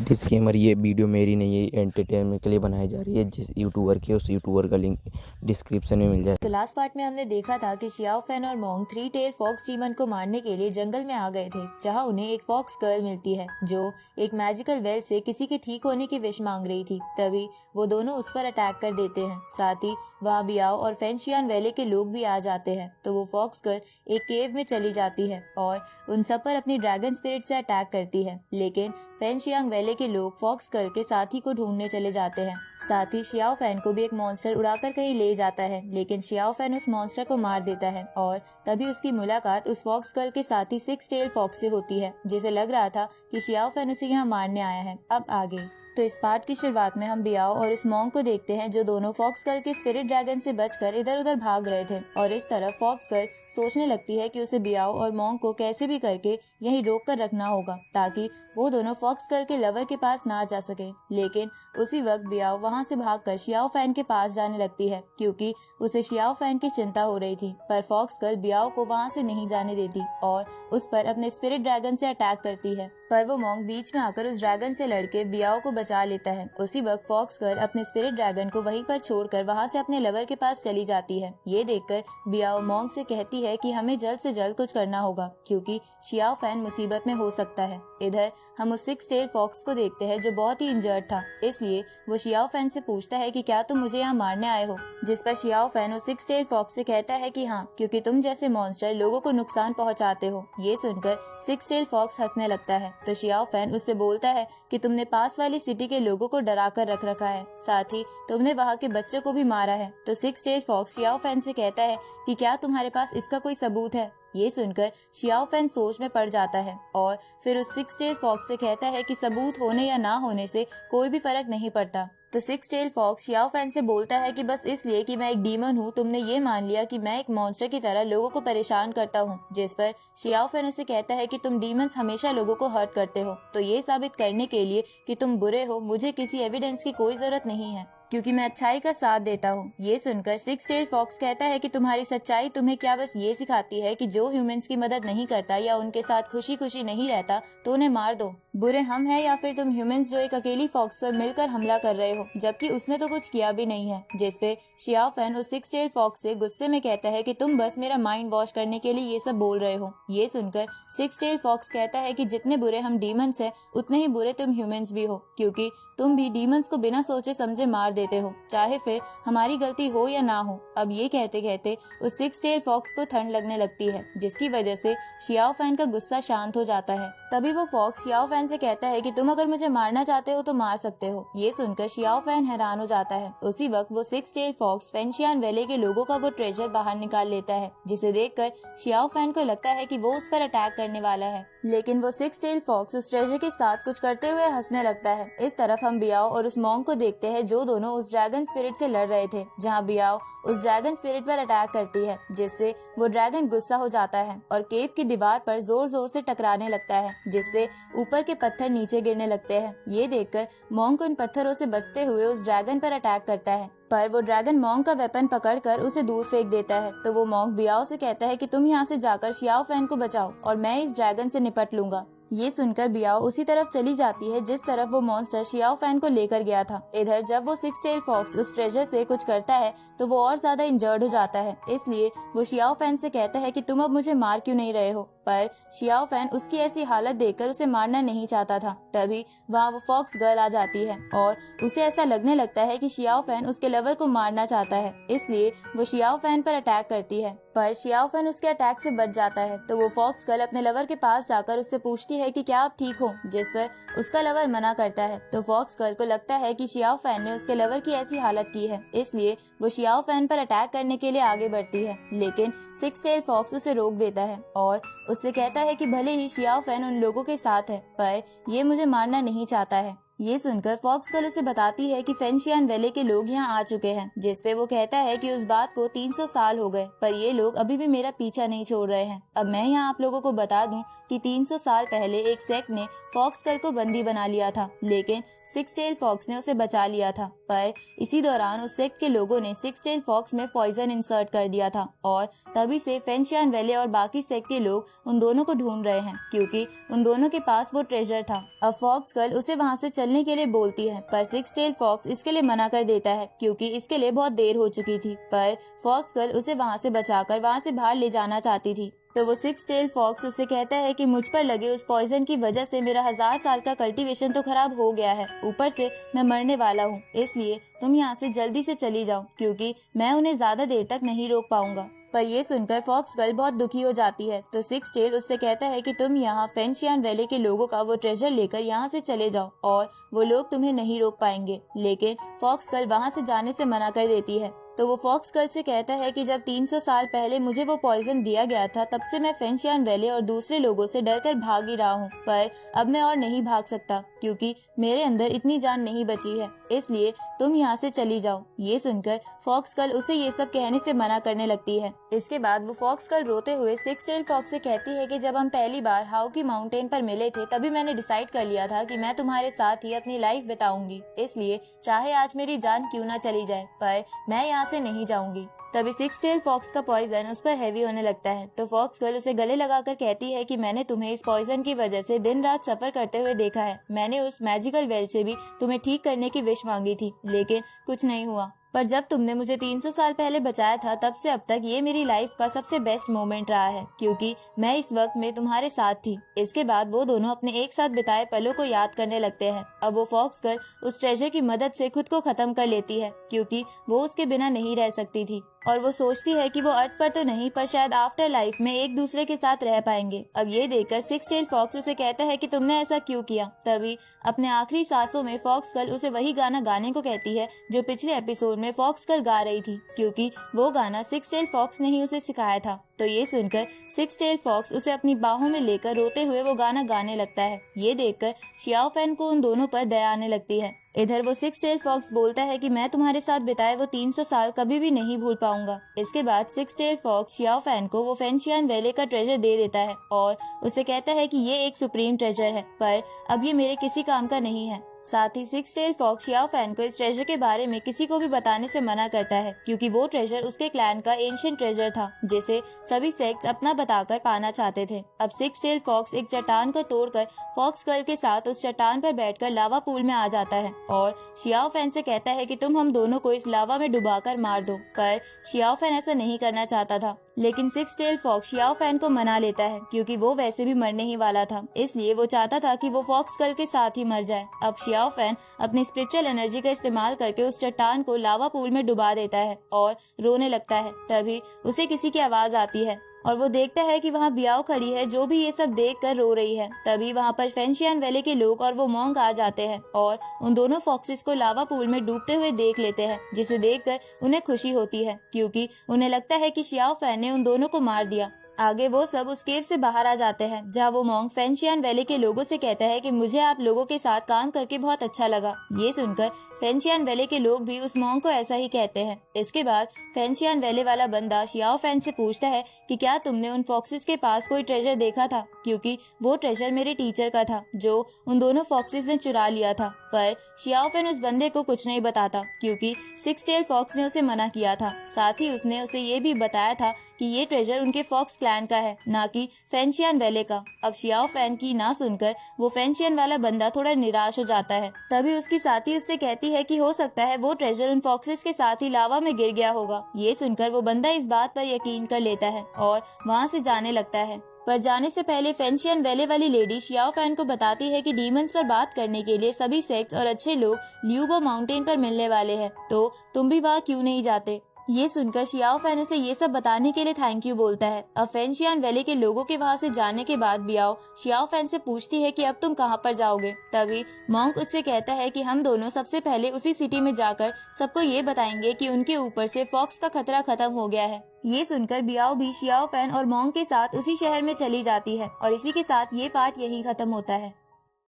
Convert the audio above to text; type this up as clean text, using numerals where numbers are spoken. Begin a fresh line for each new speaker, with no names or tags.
Disclaimer, ये video मेरी नहीं है, एंटरटेनमेंट के लिए बनाई जा रही है। जिस यूट्यूबर की उस यूट्यूबर का लिंक डिस्क्रिप्शन में मिल जाए।
तो लास्ट पार्ट में हमने देखा था कि शियाओ फैन और मोंग थ्री टेल फॉक्स डीमन को मारने के लिए जंगल में आ गए थे, जहां उन्हें एक फॉक्स गर्ल मिलती है जो एक मैजिकल वेल से किसी के ठीक होने की विश मांग रही थी। तभी वो दोनों उस पर अटैक कर देते हैं। साथ ही वहाँ बियाओ और फेंशियान वैली के लोग भी आ जाते हैं। तो वो फॉक्स गर्ल एक केव में चली जाती है और उन सब पर अपनी ड्रैगन स्पिरिट से अटैक करती है। लेकिन फेंशियांग वैली के लोग फॉक्स गर्ल के साथी को ढूंढने चले जाते हैं। साथ ही शियाओ फैन को भी एक मॉन्स्टर उड़ाकर कहीं ले जाता है, लेकिन शियाओ फैन उस मॉन्स्टर को मार देता है और तभी उसकी मुलाकात उस फॉक्स गर्ल के साथी सिक्स टेल फॉक्स से होती है, जिसे लग रहा था कि शियाओ फैन उसे यहाँ मारने आया है। अब आगे तो इस पार्ट की शुरुआत में हम बियाओ और उस मोंग को देखते हैं, जो दोनों फॉक्स गर्ल के स्पिरिट ड्रैगन से बचकर इधर उधर भाग रहे थे। और इस तरफ फॉक्स गर्ल सोचने लगती है कि उसे बियाओ और मोंग को कैसे भी करके यहीं रोक कर रखना होगा, ताकि वो दोनों फॉक्स गर्ल के लवर के पास ना जा सके। लेकिन उसी वक्त बियाओ वहाँ से भागकर शियाओ फैन के पास जाने लगती है, क्योंकि उसे शियाओ फैन की चिंता हो रही थी। पर फॉक्स गर्ल बियाओ को वहाँ से नहीं जाने देती और उस पर अपने स्पिरिट ड्रैगन से अटैक करती है। पर वो मोंग बीच में आकर उस ड्रैगन से लड़के बियाओ को बचा लेता है। उसी वक्त फॉक्स गर्ल अपने स्पिरिट ड्रैगन को वहीं पर छोड़कर वहाँ से अपने लवर के पास चली जाती है। ये देखकर बियाओ मोंग से कहती है कि हमें जल्द से जल्द कुछ करना होगा, क्योंकि शियाओ फैन मुसीबत में हो सकता है। इधर हम उस सिक्स टेल फॉक्स को देखते हैं, जो बहुत ही इंजर्ड था। इसलिए वो शियाओ फैन से पूछता है कि क्या तुम मुझे यहाँ मारने आए हो, जिस पर शियाओ फैन उस सिक्स टेल फॉक्स से कहता है कि हाँ, क्योंकि तुम जैसे मॉन्स्टर लोगों को नुकसान पहुँचाते हो। ये सुनकर सिक्स टेल फॉक्स हंसने लगता है। तो शियाओ फैन उससे बोलता है कि तुमने पास वाली सिटी के लोगों को डरा कर रख रखा है, साथ ही तुमने वहाँ के बच्चों को भी मारा है। तो six tail fox Xiao Fan से कहता है कि क्या तुम्हारे पास इसका कोई सबूत है। ये सुनकर शियाओ फैन सोच में पड़ जाता है और फिर उस सिक्स टेल फॉक्स से कहता है कि सबूत होने या ना होने से कोई भी फर्क नहीं पड़ता। तो six tail fox Xiao Fan से बोलता है कि बस इसलिए कि मैं एक डीमन हूँ, तुमने ये मान लिया कि मैं एक मॉन्स्टर की तरह लोगों को परेशान करता हूँ। जिस पर शियाओ फैन उसे कहता है कि तुम डीमंस हमेशा लोगों को हर्ट करते हो, तो ये साबित करने के लिए कि तुम बुरे हो मुझे किसी एविडेंस की कोई जरूरत नहीं है, क्योंकि मैं अच्छाई का साथ देता हूँ। ये सुनकर सिक्स टेल फॉक्स कहता है कि तुम्हारी सच्चाई तुम्हें क्या बस ये सिखाती है कि जो ह्यूमंस की मदद नहीं करता या उनके साथ खुशी खुशी नहीं रहता तो उन्हें मार दो। बुरे हम हैं या फिर तुम ह्यूमंस जो एक अकेली फॉक्स पर मिलकर हमला कर रहे हो, जबकि उसने तो कुछ किया भी नहीं है। जिस पे शियाओ फैन उस सिक्स टेल फॉक्स से गुस्से में कहता है कि तुम बस मेरा माइंड वॉश करने के लिए ये सब बोल रहे हो। ये सुनकर सिक्स टेल फॉक्स कहता है कि जितने बुरे हम डीमंस हैं उतने ही बुरे तुम ह्यूमंस भी हो, क्योंकि तुम भी डीमंस को बिना सोचे समझे मार देते हो, चाहे फिर हमारी गलती हो या ना हो। अब ये कहते कहते उस सिक्स टेल फॉक्स को ठंड लगने लगती है, जिसकी वजह से शियाओ फैन का गुस्सा शांत हो जाता है। तभी वो फॉक्स शियाओ फैन से कहता है कि तुम अगर मुझे मारना चाहते हो तो मार सकते हो। ये सुनकर शियाओ फैन हैरान हो जाता है। उसी वक्त वो सिक्स टेल फॉक्स फेंशियान वैली के लोगों का वो ट्रेजर बाहर निकाल लेता है, जिसे देखकर शियाओ फैन को लगता है कि वो उस पर अटैक करने वाला है। लेकिन वो सिक्स टेल फॉक्स उस ट्रेजर के साथ कुछ करते हुए हंसने लगता है। इस तरफ हम बियाओ और उस मोंग को देखते हैं, जो दोनों उस ड्रैगन स्पिरिट से लड़ रहे थे। जहां बियाओ उस ड्रैगन स्पिरिट पर अटैक करती है, जिससे वो ड्रैगन गुस्सा हो जाता है और केव की दीवार पर जोर जोर से टकराने लगता है, जिससे ऊपर के पत्थर नीचे गिरने लगते हैं। ये देखकर मोंग उन पत्थरों से बचते हुए उस ड्रैगन पर अटैक करता है, पर वो ड्रैगन मोंग का वेपन पकड़कर उसे दूर फेंक देता है। तो वो मोंग बियाओ से कहता है कि तुम यहाँ से जाकर शियाओ फैन को बचाओ और मैं इस ड्रैगन से निपट लूंगा। ये सुनकर बियाओ उसी तरफ चली जाती है जिस तरफ वो मॉन्स्टर शियाओ फैन को लेकर गया था। इधर जब वो सिक्स टेल फॉक्स उस ट्रेजर से कुछ करता है तो वो और ज्यादा इंजर्ड हो जाता है। इसलिए वो शियाओ फैन से कहता है कि तुम अब मुझे मार क्यों नहीं रहे हो, पर शियाओ फैन उसकी ऐसी हालत देखकर उसे मारना नहीं चाहता था। तभी वहाँ वो फॉक्स गर्ल आ जाती है और उसे ऐसा लगने लगता है कि शियाओ फैन उसके लवर को मारना चाहता है, इसलिए वो शियाओ फैन पर अटैक करती है। पर शियाओ फैन उसके अटैक से बच जाता है। तो वो फॉक्स गर्ल अपने लवर के पास जाकर उससे पूछती है कि क्या आप ठीक हो, जिस पर उसका लवर मना करता है। तो फॉक्स गर्ल को लगता है कि शियाओ फैन ने उसके लवर की ऐसी हालत की है, इसलिए वो शियाओ फैन पर अटैक करने के लिए आगे बढ़ती है। लेकिन सिक्स टेल फॉक्स उसे रोक देता है और उससे कहता है कि भले ही शियाओ फैन उन लोगों के साथ है, पर ये मुझे मारना नहीं चाहता है। ये सुनकर फॉक्स गर्ल उसे बताती है कि फेंशियान वैले के लोग यहाँ आ चुके हैं, जिस पे वो कहता है कि उस बात को 300 साल हो गए पर ये लोग अभी भी मेरा पीछा नहीं छोड़ रहे हैं। अब मैं यहाँ आप लोगों को बता दूं कि 300 साल पहले एक सेक्ट ने फॉक्स गर्ल को बंदी बना लिया था, लेकिन सिक्स टेल फॉक्स ने उसे बचा लिया था। पर इसी दौरान उस सेक्ट के लोगों ने सिक्स टेल फॉक्स में पॉइजन इंसर्ट कर दिया था और तभी से फेंशियान वैले और बाकी सेक्ट के लोग उन दोनों को ढूंढ रहे हैं, क्योंकि उन दोनों के पास वो ट्रेजर था। अब फॉक्स गर्ल उसे वहाँ से चलने के लिए बोलती है, पर सिक्स टेल फॉक्स इसके लिए मना कर देता है क्योंकि इसके लिए बहुत देर हो चुकी थी। पर फॉक्स गर्ल उसे वहाँ से बचाकर वहाँ से बाहर ले जाना चाहती थी। तो वो सिक्स टेल फॉक्स उसे कहता है कि मुझ पर लगे उस पॉइजन की वजह से मेरा 1000 साल का कल्टीवेशन तो खराब हो गया है, ऊपर से मैं मरने वाला हूँ, इसलिए तुम यहाँ से जल्दी से चली जाओ क्योंकि मैं उन्हें ज्यादा देर तक नहीं रोक पाऊंगा। पर ये सुनकर फॉक्स गर्ल बहुत दुखी हो जाती है। तो सिक्स टेल उससे कहता है कि तुम यहाँ फेंशियान वैले के लोगों का वो ट्रेजर लेकर यहाँ से चले जाओ और वो लोग तुम्हें नहीं रोक पाएंगे। लेकिन फॉक्स गर्ल वहाँ से जाने से मना कर देती है। तो वो फॉक्स गर्ल से कहता है कि जब 300 साल पहले मुझे वो पॉइजन दिया गया था तब से मैं फेंशियान वैले और दूसरे लोगों से डरकर भाग ही रहा हूँ, पर अब मैं और नहीं भाग सकता क्योंकि मेरे अंदर इतनी जान नहीं बची है, इसलिए तुम यहाँ से चली जाओ। ये सुनकर फॉक्स गर्ल उसे ये सब कहने से मना करने लगती है। इसके बाद वो फॉक्स गर्ल रोते हुए सिक्स टेल फॉक्स से कहती है कि जब हम पहली बार हाउकी माउंटेन पर मिले थे तभी मैंने डिसाइड कर लिया था कि मैं तुम्हारे साथ ही अपनी लाइफ बिताऊंगी, इसलिए चाहे आज मेरी जान क्यों ना चली जाए पर मैं यहाँ से नहीं जाऊंगी। तभी सिक्स टेल फॉक्स का पॉइजन उस पर हैवी होने लगता है। तो फॉक्स गर्ल उसे गले लगाकर कहती है कि मैंने तुम्हें इस पॉइजन की वजह से दिन रात सफर करते हुए देखा है। मैंने उस मैजिकल वेल से भी तुम्हें ठीक करने की विश मांगी थी, लेकिन कुछ नहीं हुआ। पर जब तुमने मुझे 300 साल पहले बचाया था तब से अब तक ये मेरी लाइफ का सबसे बेस्ट मोमेंट रहा है क्योंकि मैं इस वक्त में तुम्हारे साथ थी। इसके बाद वो दोनों अपने एक साथ बिताए पलों को याद करने लगते हैं। अब वो फॉक्स गर्ल उस ट्रेजर की मदद से खुद को खत्म कर लेती है क्योंकि वो उसके बिना नहीं रह सकती थी और वो सोचती है कि वो अर्थ पर तो नहीं पर शायद आफ्टर लाइफ में एक दूसरे के साथ रह पाएंगे। अब ये देखकर सिक्स टेल फॉक्स उसे कहता है कि तुमने ऐसा क्यों किया। तभी अपने आखिरी सांसों में फॉक्स गर्ल उसे वही गाना गाने को कहती है जो पिछले एपिसोड में फॉक्स गर्ल गा रही थी, क्योंकि वो गाना सिक्स टेल फॉक्स ने ही उसे सिखाया था। तो ये सुनकर सिक्स टेल फॉक्स उसे अपनी बाहों में लेकर रोते हुए वो गाना गाने लगता है। ये देखकर शियाओ फैन को उन दोनों पर दया आने लगती है। इधर वो सिक्स टेल फॉक्स बोलता है कि मैं तुम्हारे साथ बिताए वो 300 साल कभी भी नहीं भूल पाऊंगा। इसके बाद six tail fox Xiao Fan को वो फेंशियान वैले का ट्रेजर दे देता है और उसे कहता है कि ये एक सुप्रीम ट्रेजर है, पर अब ये मेरे किसी काम का नहीं है। साथ ही six tail fox Xiao Fan को इस ट्रेजर के बारे में किसी को भी बताने से मना करता है क्योंकि वो ट्रेजर उसके क्लैन का एंशिएंट ट्रेजर था जिसे सभी सेक्ट्स अपना बताकर पाना चाहते थे। अब सिक्स टेल फॉक्स एक चट्टान को तोड़कर फॉक्स गर्ल के साथ उस चट्टान पर बैठकर लावा पूल में आ जाता है और शियाओ फैन से कहता है कि तुम हम दोनों को इस लावा में डुबाकर मार दो, पर शियाओ फैन ऐसा नहीं करना चाहता था। लेकिन six tail fox Xiao Fan को मना लेता है क्योंकि वो वैसे भी मरने ही वाला था, इसलिए वो चाहता था कि वो फॉक्स गर्ल के साथ ही मर जाए। अब शियाओ फैन अपनी स्पिरिचुअल एनर्जी का इस्तेमाल करके उस चट्टान को लावा पूल में डुबा देता है और रोने लगता है। तभी उसे किसी की आवाज आती है और वो देखता है कि वहाँ बियाओ खड़ी है जो भी ये सब देख कर रो रही है। तभी वहाँ पर फेंशियान वैले के लोग और वो मॉन्क आ जाते हैं और उन दोनों फॉक्सेस को लावा पूल में डूबते हुए देख लेते हैं, जिसे देखकर उन्हें खुशी होती है क्योंकि उन्हें लगता है कि शियाओ फैन ने उन दोनों को मार दिया। आगे वो सब उस केव से बाहर आ जाते हैं जहाँ वो मॉन्क फेंशियान वैले के लोगों से कहता है कि मुझे आप लोगों के साथ काम करके बहुत अच्छा लगा। ये सुनकर फेंशियान वैले के लोग भी उस मॉन्क को ऐसा ही कहते हैं। इसके बाद फेंशियान वैले वाला बंदा शियाओ फैन से पूछता है कि क्या तुमने उन फॉक्सेस के पास कोई ट्रेजर देखा था, क्योंकि वो ट्रेजर मेरे टीचर का था जो उन दोनों फॉक्सेस ने चुरा लिया था। पर शियाओ फैन उस बंदे को कुछ नहीं बताता क्योंकि सिक्स टेल फॉक्स ने उसे मना किया था। साथ ही उसने उसे ये भी बताया था कि ये ट्रेजर उनके फॉक्स क्लैन का है, ना कि फेंशियान वैले का। अब शियाओ फैन की ना सुनकर वो फेंशियान वाला बंदा थोड़ा निराश हो जाता है। तभी उसकी साथी उससे कहती है कि हो सकता है वो ट्रेजर उन फॉक्सेस के साथ ही लावा में गिर गया होगा। ये सुनकर वो बंदा इस बात पर यकीन कर लेता है और वहाँ से जाने लगता है। पर जाने से पहले फेंशियान वैले वाली लेडी शियाओ फैन को बताती है कि डीमंस पर बात करने के लिए सभी सेक्ट्स और अच्छे लोग ल्यूबो माउंटेन पर मिलने वाले हैं, तो तुम भी वहाँ क्यों नहीं जाते। ये सुनकर शियाओ फैन उसे ये सब बताने के लिए थैंक यू बोलता है। अब फेंशियान वैले के लोगों के वहाँ से जाने के बाद बियाओ शियाओ फैन से पूछती है कि अब तुम कहाँ पर जाओगे। तभी मॉन्क उससे कहता है कि हम दोनों सबसे पहले उसी सिटी में जाकर सबको ये बताएंगे कि उनके ऊपर से फॉक्स का खतरा खत्म हो गया है। ये सुनकर बियाओ भी शियाओ फैन और मॉन्क के साथ उसी शहर में चली जाती है और इसी के साथ ये पार्ट यहीं खत्म होता है।